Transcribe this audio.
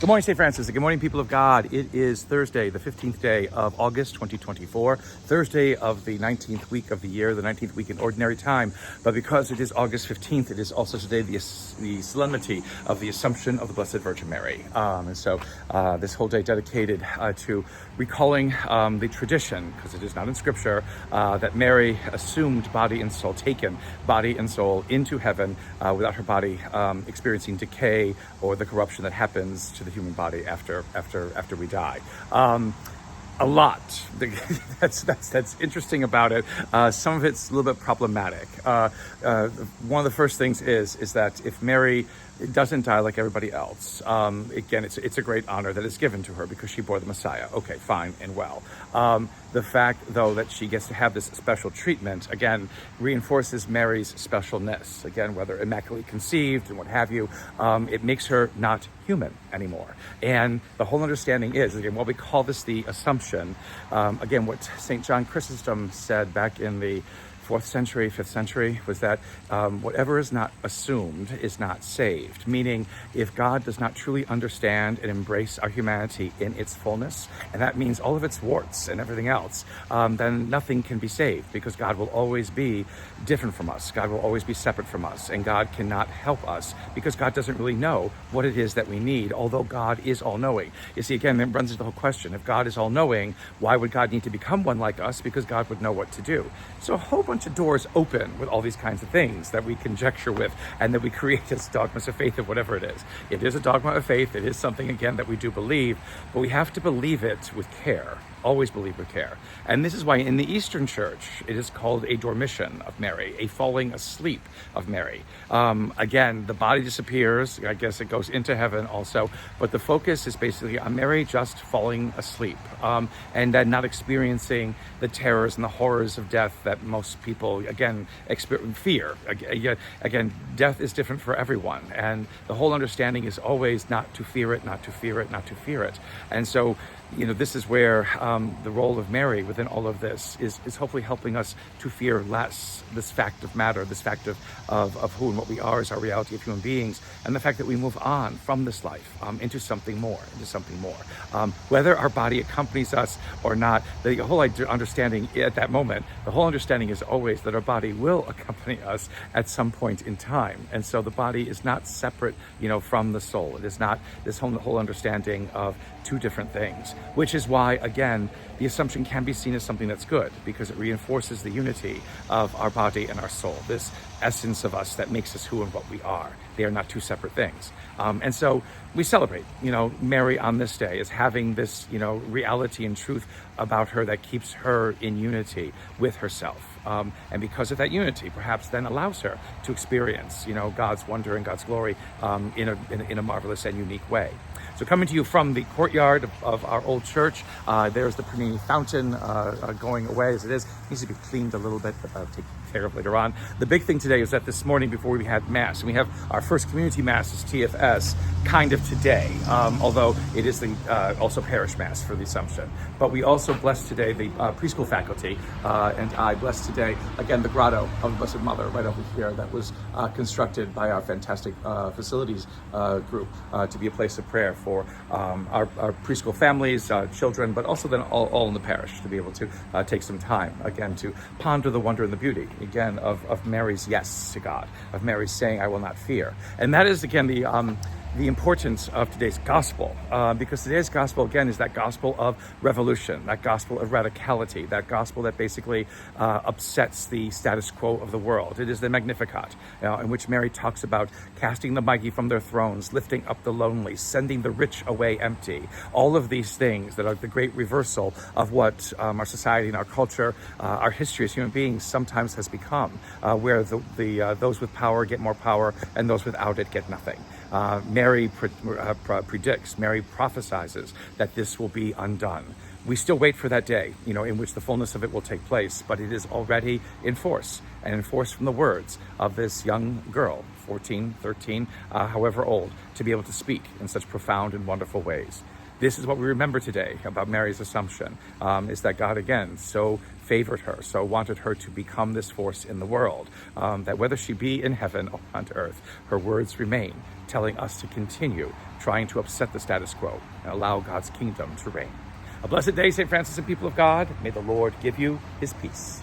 Good morning, St. Francis. Good morning, people of God. It is Thursday, the 15th day of August, 2024, Thursday of the 19th week of the year, the 19th week in Ordinary Time. But because it is August 15th, it is also today the solemnity of the Assumption of the Blessed Virgin Mary. And so this whole day dedicated to recalling the tradition, because it is not in Scripture, that Mary assumed body and soul, taken body and soul into heaven without her body experiencing decay or the corruption that happens to the human body after we die. A lot that's interesting about it. Some of it's a little bit problematic. One of the first things is that if Mary doesn't die like everybody else, again, it's a great honor that is given to her because she bore the Messiah. Okay, fine and well. The fact, though, that she gets to have this special treatment, again, reinforces Mary's specialness. Again, whether immaculately conceived and what have you, it makes her not human anymore. And the whole understanding is, again, while we call this the Assumption, again, what St. John Chrysostom said back in the 4th century, 5th century, was that whatever is not assumed is not saved. Meaning, if God does not truly understand and embrace our humanity in its fullness, and that means all of its warts and everything else, then nothing can be saved, because God will always be different from us. God will always be separate from us, and God cannot help us because God doesn't really know what it is that we need, although God is all-knowing. You see, again, that runs into the whole question. If God is all-knowing, why would God need to become one like us? Because God would know what to do. So a whole bunch of doors open with all these kinds of things that we conjecture with and that we create as dogmas of faith of whatever it is. It is a dogma of faith. It is something, again, that we do believe, but we have to believe it with care. Always believe with care. And this is why in the Eastern Church, it is called a dormition of Mary, a falling asleep of Mary. Again, the body disappears. I guess it goes into heaven also. But the focus is basically on Mary just falling asleep and then not experiencing the terrors and the horrors of death that most people, again, fear. Again, death is different for everyone. And the whole understanding is always not to fear it, not to fear it, not to fear it. And so, this is where the role of Mary within all of this is hopefully helping us to fear less this fact of matter, this fact of who and what we are as our reality of human beings, and the fact that we move on from this life into something more. Whether our body accompanies us or not, the whole understanding at that moment, the whole understanding is always that our body will accompany us at some point in time. And so the body is not separate, from the soul. It is not this whole understanding of two different things, which is why, again, the Assumption can be seen as something that's good, because it reinforces the unity of our body and our soul, this essence of us that makes us who and what we are. They are not two separate things. And so we celebrate, Mary on this day as having this, reality and truth about her that keeps her in unity with herself. And because of that unity, perhaps then allows her to experience, God's wonder and God's glory in a marvelous and unique way. So coming to you from the courtyard of our old church, there's the Pernini fountain going away as it is. It needs to be cleaned a little bit, but I'll take care of later on. The big thing today is that this morning before we had Mass, and we have our first community Mass is TFS, kind of today, although it is the also parish Mass for the Assumption. But we also blessed today the preschool faculty, and I blessed today, again, the grotto of the Blessed Mother right over here that was constructed by our fantastic facilities group to be a place of prayer for our preschool families, children, but also then all in the parish to be able to take some time, again, to ponder the wonder and the beauty, again, of Mary's yes to God, of Mary's saying, I will not fear. And that is, again, the importance of today's gospel, because today's gospel, again, is that gospel of revolution, that gospel of radicality, that gospel that basically upsets the status quo of the world. It is the Magnificat, in which Mary talks about casting the mighty from their thrones, lifting up the lonely, sending the rich away empty. All of these things that are the great reversal of what our society and our culture, our history as human beings sometimes has become, where those with power get more power and those without it get nothing. Mary predicts, Mary prophesizes that this will be undone. We still wait for that day, in which the fullness of it will take place, but it is already in force, and in force from the words of this young girl, 14, 13, however old, to be able to speak in such profound and wonderful ways. This is what we remember today about Mary's Assumption, is that God, again, so favored her, so wanted her to become this force in the world, that whether she be in heaven or on earth, her words remain, telling us to continue trying to upset the status quo and allow God's kingdom to reign. A blessed day, St. Francis and people of God. May the Lord give you his peace.